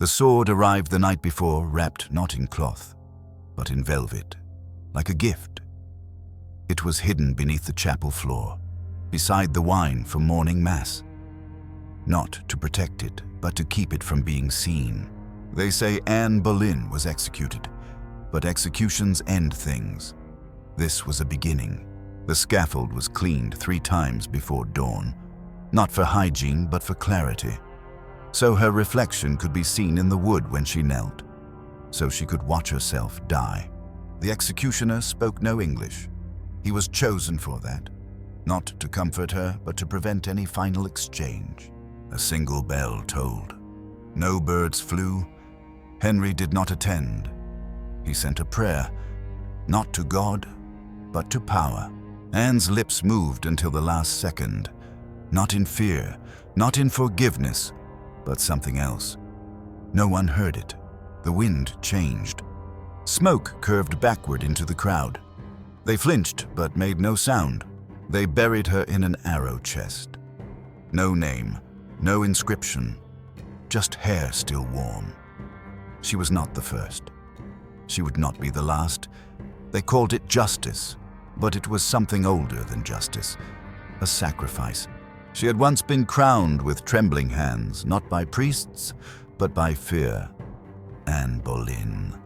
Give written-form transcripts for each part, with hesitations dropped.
The sword arrived the night before, wrapped not in cloth, but in velvet, like a gift. It was hidden beneath the chapel floor, beside the wine for morning mass. Not to protect it, but to keep it from being seen. They say Anne Boleyn was executed, but executions end things. This was a beginning. The scaffold was cleaned 3 times before dawn, not for hygiene, but for clarity. So her reflection could be seen in the wood when she knelt, so she could watch herself die. The executioner spoke no English. He was chosen for that, not to comfort her, but to prevent any final exchange. A single bell tolled. No birds flew. Henry did not attend. He sent a prayer, not to God, but to power. Anne's lips moved until the last second, not in fear, not in forgiveness, but something else. No one heard it. The wind changed. Smoke curved backward into the crowd. They flinched, but made no sound. They buried her in an arrow chest. No name, no inscription, just hair still warm. She was not the first. She would not be the last. They called it justice, but it was something older than justice, a sacrifice. She had once been crowned with trembling hands, not by priests, but by fear. Anne Boleyn,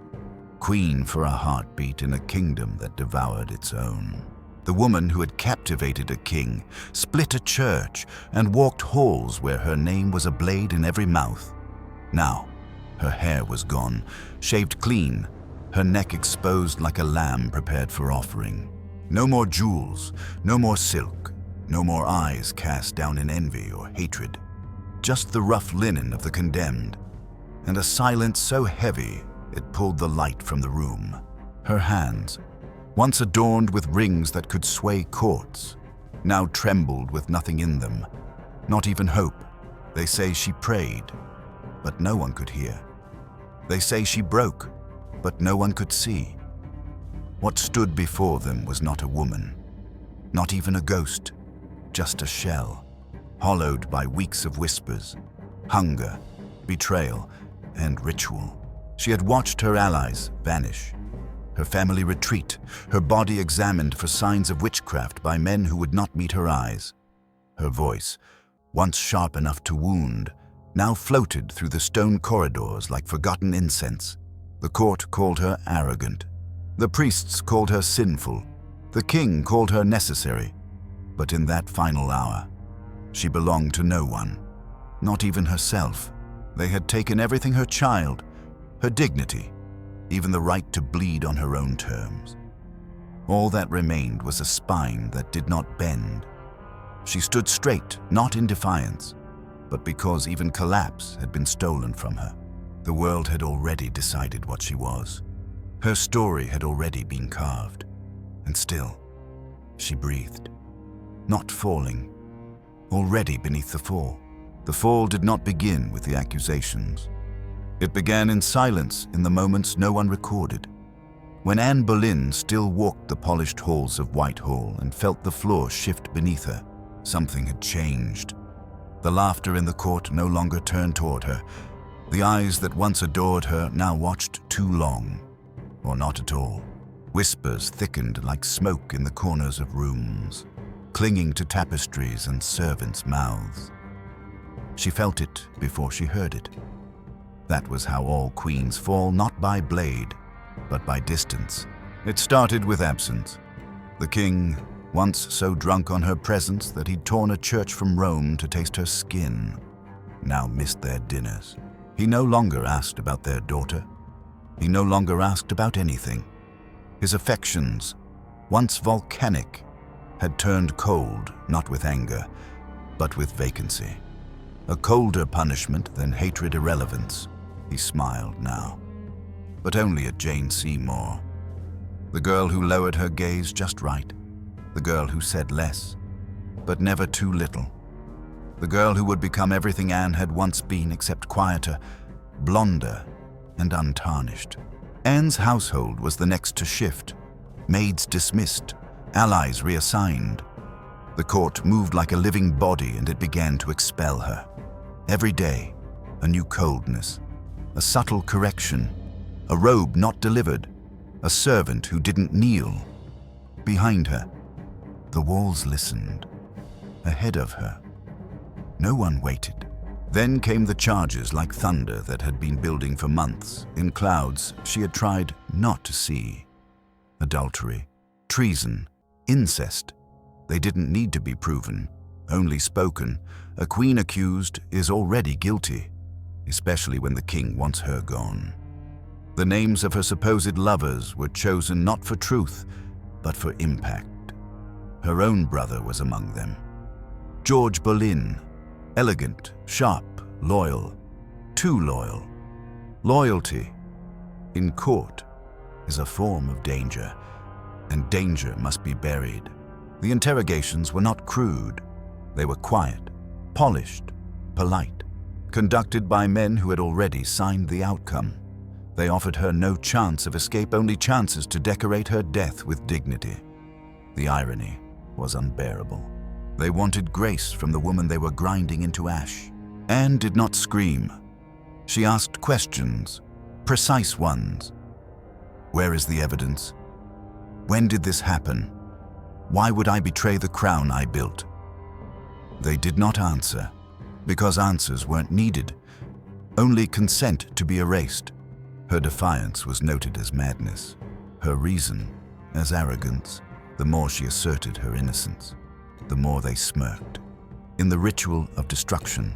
queen for a heartbeat in a kingdom that devoured its own. The woman who had captivated a king, split a church, and walked halls where her name was a blade in every mouth. Now, her hair was gone, shaved clean, her neck exposed like a lamb prepared for offering. No more jewels, no more silk, no more eyes cast down in envy or hatred. Just the rough linen of the condemned, and a silence so heavy it pulled the light from the room. Her hands, once adorned with rings that could sway courts, now trembled with nothing in them, not even hope. They say she prayed, but no one could hear. They say she broke, but no one could see. What stood before them was not a woman, not even a ghost, just a shell, hollowed by weeks of whispers, hunger, betrayal, and ritual. She had watched her allies vanish, her family retreat, her body examined for signs of witchcraft by men who would not meet her eyes. Her voice, once sharp enough to wound, now floated through the stone corridors like forgotten incense. The court called her arrogant. The priests called her sinful. The king called her necessary. But in that final hour, she belonged to no one, not even herself. They had taken everything: her child, her dignity, even the right to bleed on her own terms. All that remained was a spine that did not bend. She stood straight, not in defiance, but because even collapse had been stolen from her. The world had already decided what she was. Her story had already been carved. And still, she breathed. Not falling, already beneath the fall. The fall did not begin with the accusations. It began in silence, in the moments no one recorded. When Anne Boleyn still walked the polished halls of Whitehall and felt the floor shift beneath her, something had changed. The laughter in the court no longer turned toward her. The eyes that once adored her now watched too long, or not at all. Whispers thickened like smoke in the corners of rooms, clinging to tapestries and servants' mouths. She felt it before she heard it. That was how all queens fall, not by blade, but by distance. It started with absence. The king, once so drunk on her presence that he'd torn a church from Rome to taste her skin, now missed their dinners. He no longer asked about their daughter. He no longer asked about anything. His affections, once volcanic, had turned cold, not with anger, but with vacancy. A colder punishment than hatred irrelevance. He smiled now, but only at Jane Seymour. The girl who lowered her gaze just right. The girl who said less, but never too little. The girl who would become everything Anne had once been, except quieter, blonder, and untarnished. Anne's household was the next to shift. Maids dismissed, allies reassigned. The court moved like a living body, and it began to expel her. Every day, a new coldness, a subtle correction, a robe not delivered, a servant who didn't kneel. Behind her, the walls listened. Ahead of her, no one waited. Then came the charges like thunder that had been building for months in clouds she had tried not to see. Adultery, treason, incest. They didn't need to be proven, only spoken. A queen accused is already guilty, especially when the king wants her gone. The names of her supposed lovers were chosen not for truth, but for impact. Her own brother was among them. George Boleyn, elegant, sharp, loyal, too loyal. Loyalty, in court, is a form of danger, and danger must be buried. The interrogations were not crude. They were quiet, polished, polite, conducted by men who had already signed the outcome. They offered her no chance of escape, only chances to decorate her death with dignity. The irony was unbearable. They wanted grace from the woman they were grinding into ash. Anne did not scream. She asked questions, precise ones. Where is the evidence? When did this happen? Why would I betray the crown I built? They did not answer, because answers weren't needed, only consent to be erased. Her defiance was noted as madness, her reason as arrogance. The more she asserted her innocence, the more they smirked. In the ritual of destruction,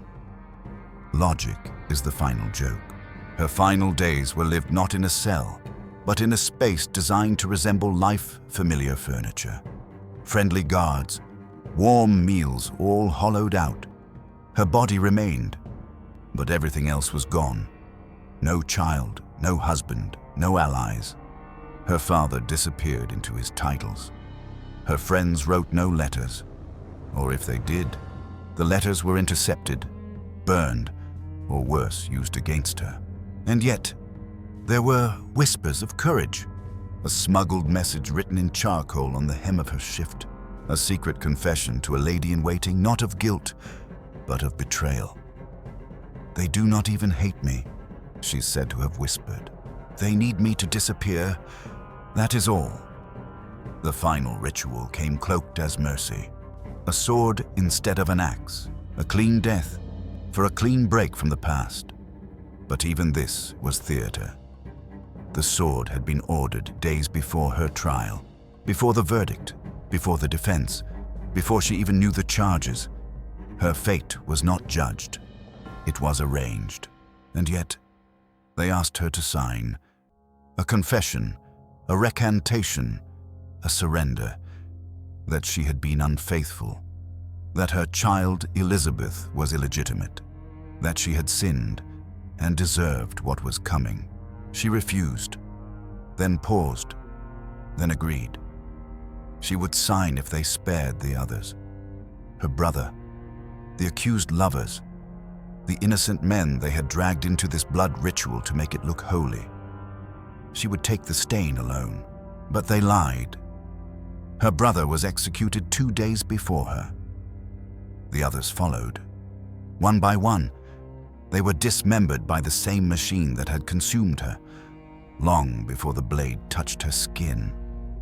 logic is the final joke. Her final days were lived not in a cell, but in a space designed to resemble life-familiar furniture. Friendly guards, warm meals, all hollowed out. Her body remained, but everything else was gone. No child, no husband, no allies. Her father disappeared into his titles. Her friends wrote no letters, or if they did, the letters were intercepted, burned, or worse, used against her. And yet, there were whispers of courage. A smuggled message written in charcoal on the hem of her shift. A secret confession to a lady-in-waiting, not of guilt, but of betrayal. "They do not even hate me," she's said to have whispered. "They need me to disappear. That is all." The final ritual came cloaked as mercy. A sword instead of an axe. A clean death, for a clean break from the past. But even this was theater. The sword had been ordered days before her trial, before the verdict, before the defense, before she even knew the charges. Her fate was not judged. It was arranged. And yet, they asked her to sign a confession, a recantation, a surrender, that she had been unfaithful, that her child Elizabeth was illegitimate, that she had sinned and deserved what was coming. She refused, then paused, then agreed. She would sign if they spared the others. Her brother, the accused lovers, the innocent men they had dragged into this blood ritual to make it look holy. She would take the stain alone, but they lied. Her brother was executed 2 days before her. The others followed. One by one, they were dismembered by the same machine that had consumed her, long before the blade touched her skin.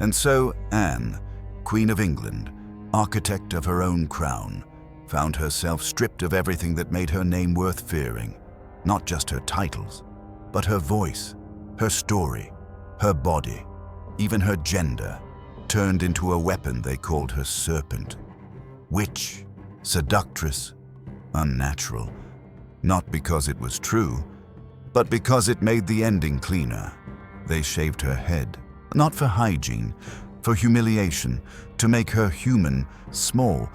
And so Anne, Queen of England, architect of her own crown, found herself stripped of everything that made her name worth fearing. Not just her titles, but her voice, her story, her body, even her gender, turned into a weapon they called her serpent. Witch, seductress, unnatural. Not because it was true, but because it made the ending cleaner. They shaved her head, not for hygiene, for humiliation, to make her human, small,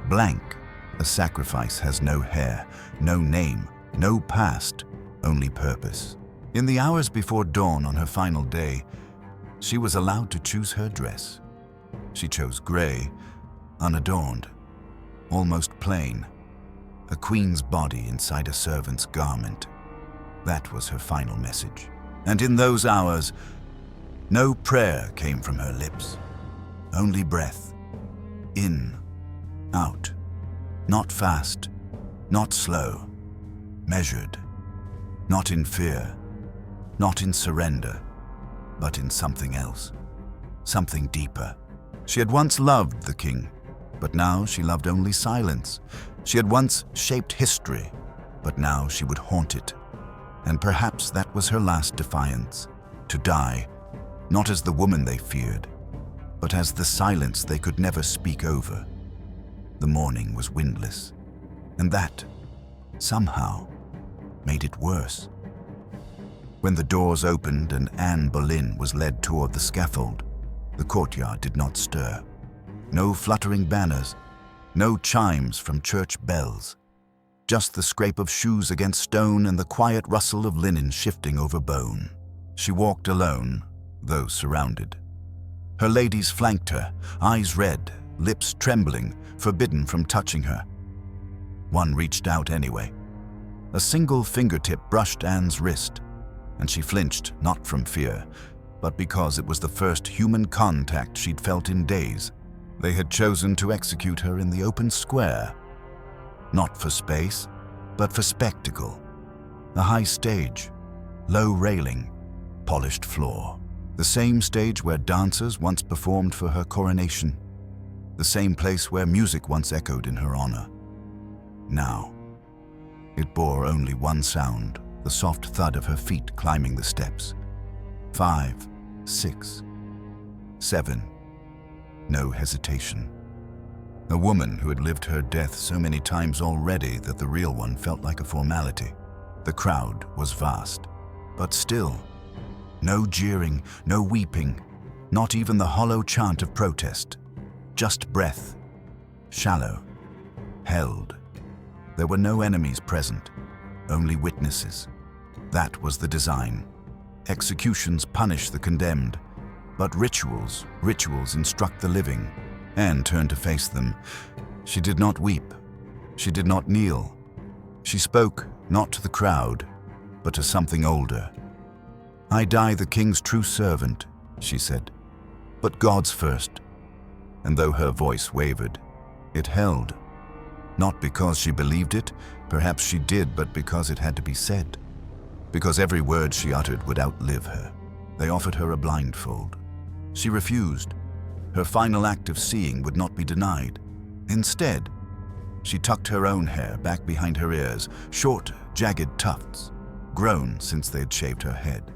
blank. A sacrifice has no hair, no name, no past, only purpose. In the hours before dawn on her final day, she was allowed to choose her dress. She chose gray, unadorned, almost plain, a queen's body inside a servant's garment. That was her final message. And in those hours, no prayer came from her lips, only breath, in, out, not fast, not slow, measured, Not in fear, not in surrender, but in something else, something deeper. She had once loved the king, but now she loved only silence. She had once shaped history, but now she would haunt it. And perhaps that was her last defiance, to die, not as the woman they feared, but as the silence they could never speak over. The morning was windless, and that, somehow, made it worse. When the doors opened and Anne Boleyn was led toward the scaffold, the courtyard did not stir. No fluttering banners, no chimes from church bells, just the scrape of shoes against stone and the quiet rustle of linen shifting over bone. She walked alone, though surrounded. Her ladies flanked her, eyes red, lips trembling, forbidden from touching her. One reached out anyway. A single fingertip brushed Anne's wrist, and she flinched not from fear, but because it was the first human contact she'd felt in days. They had chosen to execute her in the open square, not for space, but for spectacle. A high stage, low railing, polished floor. The same stage where dancers once performed for her coronation. The same place where music once echoed in her honor. Now, it bore only one sound, the soft thud of her feet climbing the steps. 5, 6, 7. No hesitation. A woman who had lived her death so many times already that the real one felt like a formality. The crowd was vast, but still, no jeering, no weeping, not even the hollow chant of protest. Just breath, shallow, held. There were no enemies present, only witnesses. That was the design. Executions punish the condemned, but rituals instruct the living. Anne turned to face them. She did not weep. She did not kneel. She spoke not to the crowd, but to something older. "I die the king's true servant," she said, "but God's first." And though her voice wavered, it held. Not because she believed it, perhaps she did, but because it had to be said. Because every word she uttered would outlive her. They offered her a blindfold. She refused. Her final act of seeing would not be denied. Instead, she tucked her own hair back behind her ears, short, jagged tufts, grown since they had shaved her head.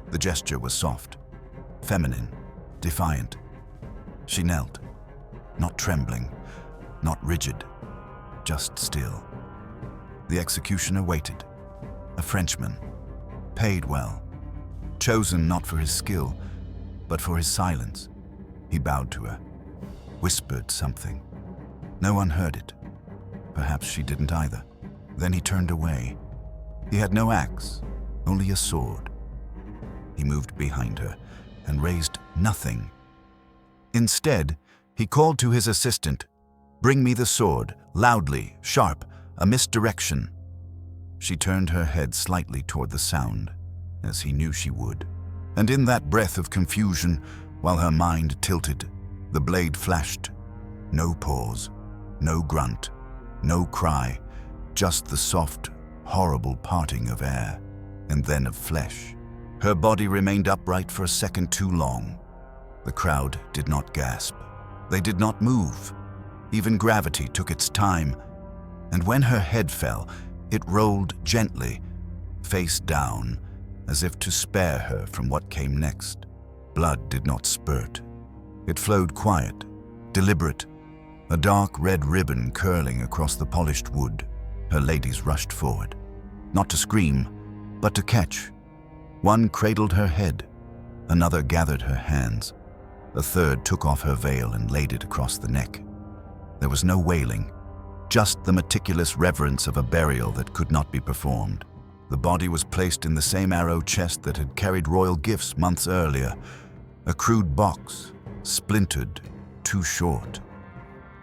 The gesture was soft, feminine, defiant. She knelt, not trembling, not rigid, just still. The executioner waited. A Frenchman, paid well, chosen not for his skill, but for his silence. He bowed to her, whispered something. No one heard it. Perhaps she didn't either. Then he turned away. He had no axe, only a sword. He moved behind her and raised nothing. Instead, he called to his assistant, "Bring me the sword," loudly, sharp, a misdirection. She turned her head slightly toward the sound, as he knew she would. And in that breath of confusion, while her mind tilted, the blade flashed. No pause, no grunt, no cry, just the soft, horrible parting of air, and then of flesh. Her body remained upright for a second too long. The crowd did not gasp. They did not move. Even gravity took its time, and when her head fell, it rolled gently, face down, as if to spare her from what came next. Blood did not spurt. It flowed quiet, deliberate, a dark red ribbon curling across the polished wood. Her ladies rushed forward, not to scream, but to catch. One cradled her head, another gathered her hands. A third took off her veil and laid it across the neck. There was no wailing, just the meticulous reverence of a burial that could not be performed. The body was placed in the same arrow chest that had carried royal gifts months earlier, a crude box, splintered, too short.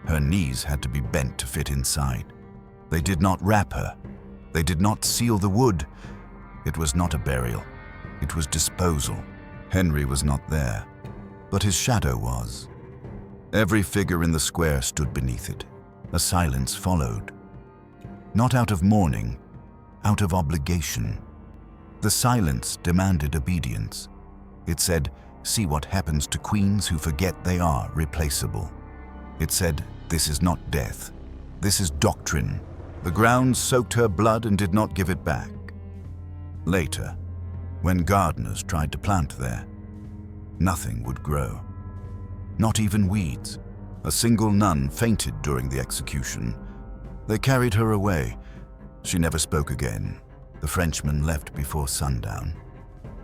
Her knees had to be bent to fit inside. They did not wrap her. They did not seal the wood. It was not a burial. It was disposal. Henry was not there, but his shadow was. Every figure in the square stood beneath it. A silence followed. Not out of mourning, out of obligation. The silence demanded obedience. It said, "See what happens to queens who forget they are replaceable." It said, "This is not death. This is doctrine." The ground soaked her blood and did not give it back. Later, when gardeners tried to plant there, nothing would grow. Not even weeds. A single nun fainted during the execution. They carried her away. She never spoke again. The Frenchman left before sundown.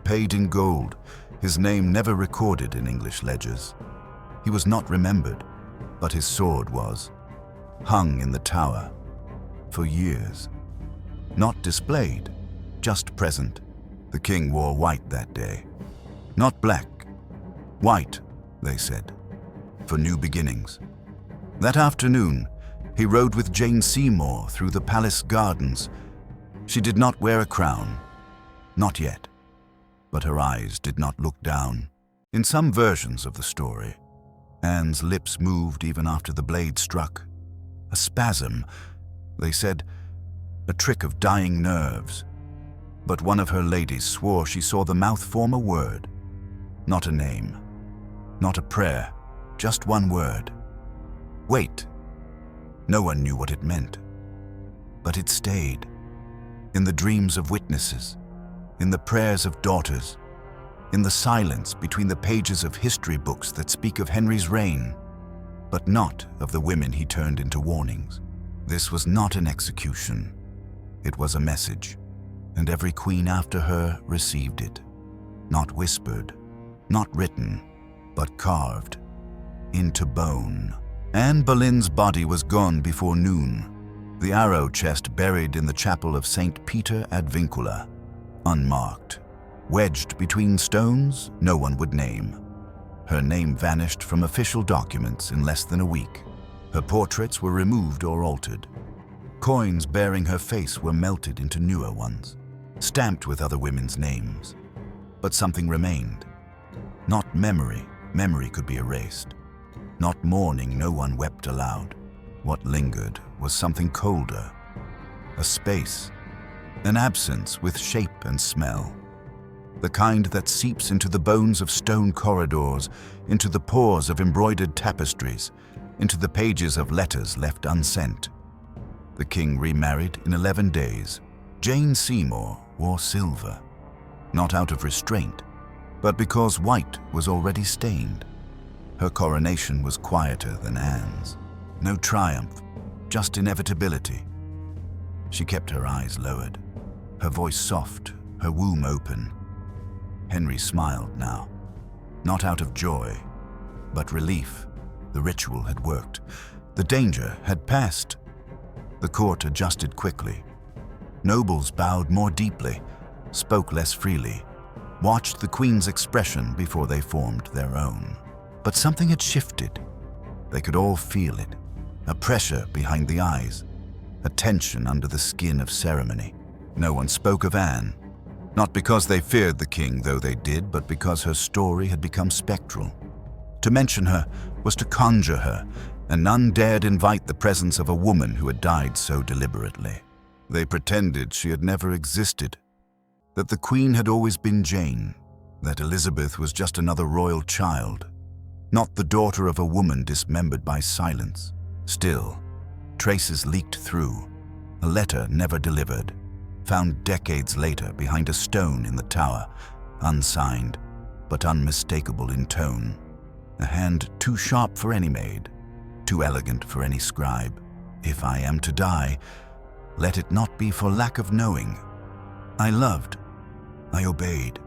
Paid in gold, his name never recorded in English ledgers. He was not remembered, but his sword was. Hung in the tower. For years. Not displayed, just present. The king wore white that day. Not black. White, they said. For new beginnings. That afternoon, he rode with Jane Seymour through the palace gardens. She did not wear a crown. Not yet. But her eyes did not look down. In some versions of the story, Anne's lips moved even after the blade struck. A spasm, they said, a trick of dying nerves. But one of her ladies swore she saw the mouth form a word. Not a name. Not a prayer. Just one word. Wait. No one knew what it meant. But it stayed. In the dreams of witnesses. In the prayers of daughters. In the silence between the pages of history books that speak of Henry's reign. But not of the women he turned into warnings. This was not an execution. It was a message. And every queen after her received it. Not whispered. Not written. But carved. Into bone. Anne Boleyn's body was gone before noon. The arrow chest buried in the chapel of St. Peter ad Vincula. Unmarked. Wedged between stones no one would name. Her name vanished from official documents in less than a week. Her portraits were removed or altered. Coins bearing her face were melted into newer ones, stamped with other women's names. But something remained. Not memory. Memory could be erased. Not mourning, no one wept aloud. What lingered was something colder. A space. An absence with shape and smell. The kind that seeps into the bones of stone corridors, into the pores of embroidered tapestries, into the pages of letters left unsent. The king remarried in 11 days. Jane Seymour wore silver. Not out of restraint, but because white was already stained. Her coronation was quieter than Anne's. No triumph, just inevitability. She kept her eyes lowered, her voice soft, her womb open. Henry smiled now, not out of joy, but relief. The ritual had worked. The danger had passed. The court adjusted quickly. Nobles bowed more deeply, spoke less freely, watched the Queen's expression before they formed their own. But something had shifted. They could all feel it. A pressure behind the eyes, a tension under the skin of ceremony. No one spoke of Anne, not because they feared the king, though they did, but because her story had become spectral. To mention her was to conjure her, and none dared invite the presence of a woman who had died so deliberately. They pretended she had never existed, that the Queen had always been Jane, that Elizabeth was just another royal child, not the daughter of a woman dismembered by silence. Still, traces leaked through, a letter never delivered, found decades later behind a stone in the tower, unsigned, but unmistakable in tone. A hand too sharp for any maid, too elegant for any scribe. If I am to die, let it not be for lack of knowing. I loved, I obeyed,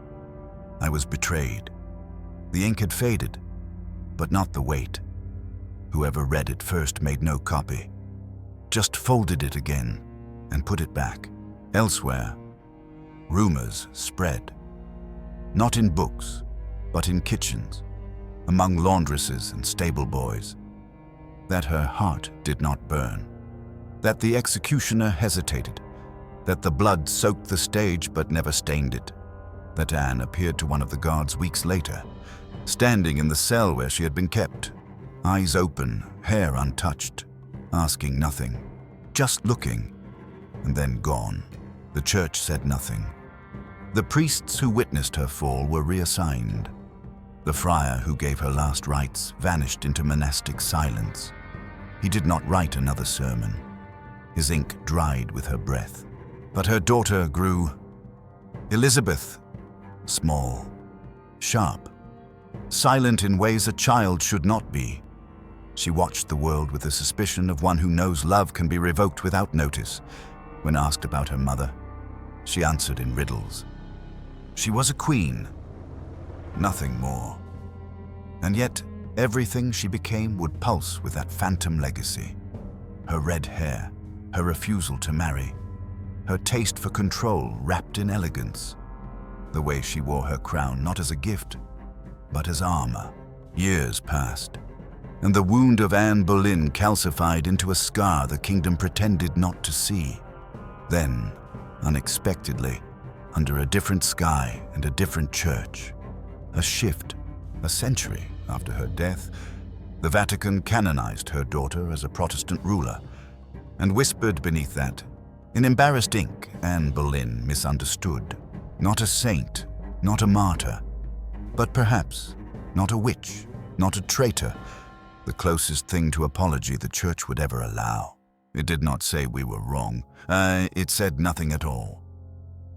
I was betrayed. The ink had faded, but not the weight. Whoever read it first made no copy, just folded it again and put it back. Elsewhere, rumors spread, not in books, but in kitchens, among laundresses and stable boys, that her heart did not burn, that the executioner hesitated, that the blood soaked the stage but never stained it, that Anne appeared to one of the guards weeks later, standing in the cell where she had been kept, eyes open, hair untouched, asking nothing, just looking, and then gone. The church said nothing. The priests who witnessed her fall were reassigned. The friar who gave her last rites vanished into monastic silence. He did not write another sermon. His ink dried with her breath. But her daughter grew. Elizabeth, small, sharp, silent in ways a child should not be. She watched the world with the suspicion of one who knows love can be revoked without notice. When asked about her mother, she answered in riddles. She was a queen, nothing more. And yet, everything she became would pulse with that phantom legacy. Her red hair, her refusal to marry, her taste for control wrapped in elegance, the way she wore her crown not as a gift, but as armor. Years passed, and the wound of Anne Boleyn calcified into a scar the kingdom pretended not to see. Then, unexpectedly, under a different sky and a different church, a shift, a century after her death, the Vatican canonized her daughter as a Protestant ruler, and whispered beneath that, in embarrassed ink, Anne Boleyn misunderstood. Not a saint, not a martyr, but perhaps not a witch, not a traitor, the closest thing to apology the church would ever allow. It did not say we were wrong. It said nothing at all.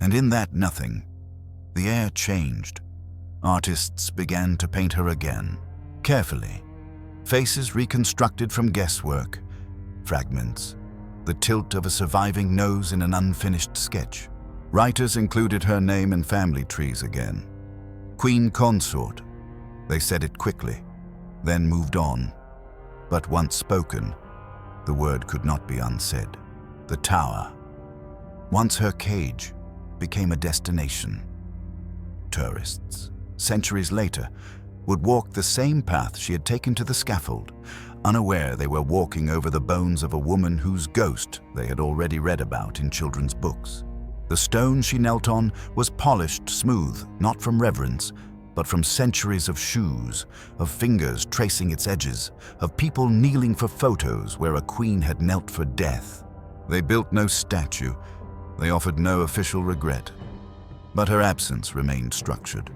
And in that nothing, the air changed. Artists began to paint her again, carefully. Faces reconstructed from guesswork, fragments, the tilt of a surviving nose in an unfinished sketch. Writers included her name in family trees again. Queen Consort. They said it quickly, then moved on. But once spoken, the word could not be unsaid. The Tower. Once her cage became a destination. Tourists, centuries later, would walk the same path she had taken to the scaffold, unaware they were walking over the bones of a woman whose ghost they had already read about in children's books. The stone she knelt on was polished smooth, not from reverence, but from centuries of shoes, of fingers tracing its edges, of people kneeling for photos where a queen had knelt for death. They built no statue. They offered no official regret. But her absence remained structured,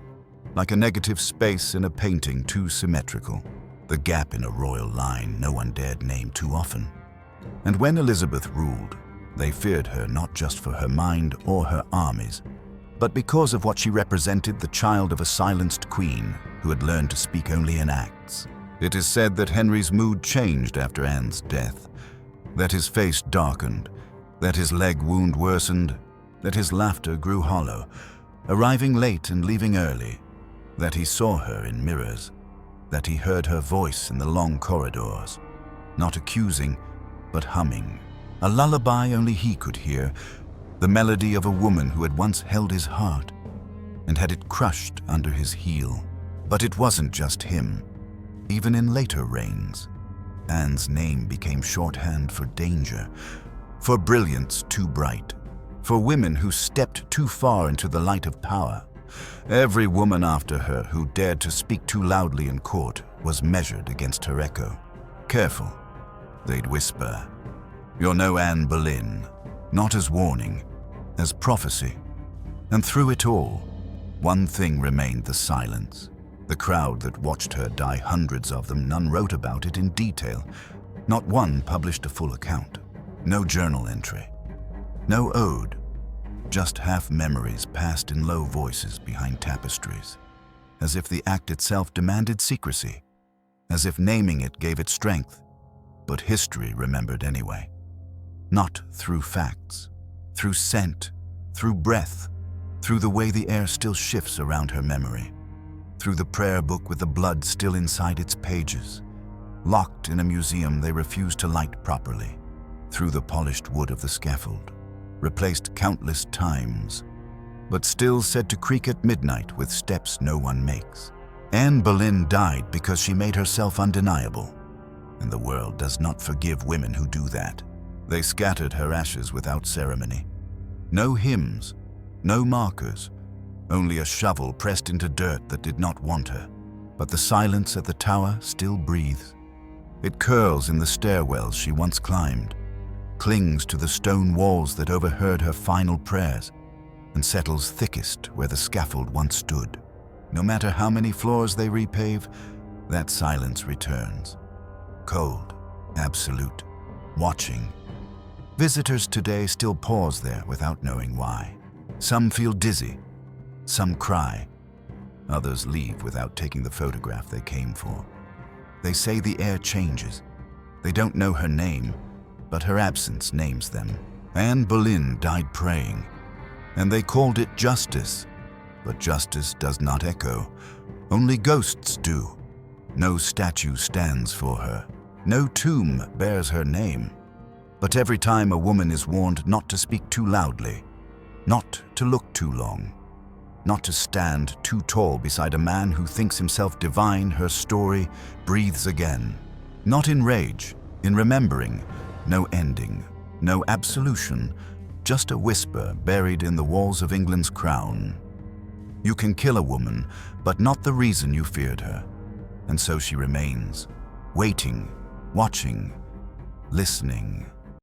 like a negative space in a painting too symmetrical, the gap in a royal line no one dared name too often. And when Elizabeth ruled, they feared her not just for her mind or her armies, but because of what she represented, the child of a silenced queen who had learned to speak only in acts. It is said that Henry's mood changed after Anne's death, that his face darkened, that his leg wound worsened, that his laughter grew hollow, arriving late and leaving early, that he saw her in mirrors, that he heard her voice in the long corridors, not accusing, but humming, a lullaby only he could hear, the melody of a woman who had once held his heart and had it crushed under his heel. But it wasn't just him. Even in later reigns, Anne's name became shorthand for danger, for brilliance too bright, for women who stepped too far into the light of power. Every woman after her who dared to speak too loudly in court was measured against her echo. Careful, they'd whisper. You're no Anne Boleyn, not as warning, as prophecy. And through it all, one thing remained: the silence. The crowd that watched her die, hundreds of them, none wrote about it in detail. Not one published a full account. No journal entry. No ode. Just half-memories passed in low voices behind tapestries. As if the act itself demanded secrecy. As if naming it gave it strength. But history remembered anyway. Not through facts. Through scent. Through breath. Through the way the air still shifts around her memory. Through the prayer book with the blood still inside its pages. Locked in a museum they refused to light properly. Through the polished wood of the scaffold. Replaced countless times, but still said to creak at midnight with steps no one makes. Anne Boleyn died because she made herself undeniable, and the world does not forgive women who do that. They scattered her ashes without ceremony. No hymns, no markers, only a shovel pressed into dirt that did not want her. But the silence at the tower still breathes. It curls in the stairwells she once climbed, clings to the stone walls that overheard her final prayers. and settles thickest where the scaffold once stood. No matter how many floors they repave, that silence returns. Cold, absolute, watching. Visitors today still pause there without knowing why. Some feel dizzy, some cry, others leave without taking the photograph they came for. They say the air changes. They don't know her name, but her absence names them. Anne Boleyn died praying, and they called it justice. But justice does not echo. Only ghosts do. No statue stands for her. No tomb bears her name. But every time a woman is warned not to speak too loudly, not to look too long, not to stand too tall beside a man who thinks himself divine, her story breathes again. Not in rage, in remembering, no ending, no absolution, just a whisper buried in the walls of England's crown. You can kill a woman, but not the reason you feared her. And so she remains, waiting, watching, listening.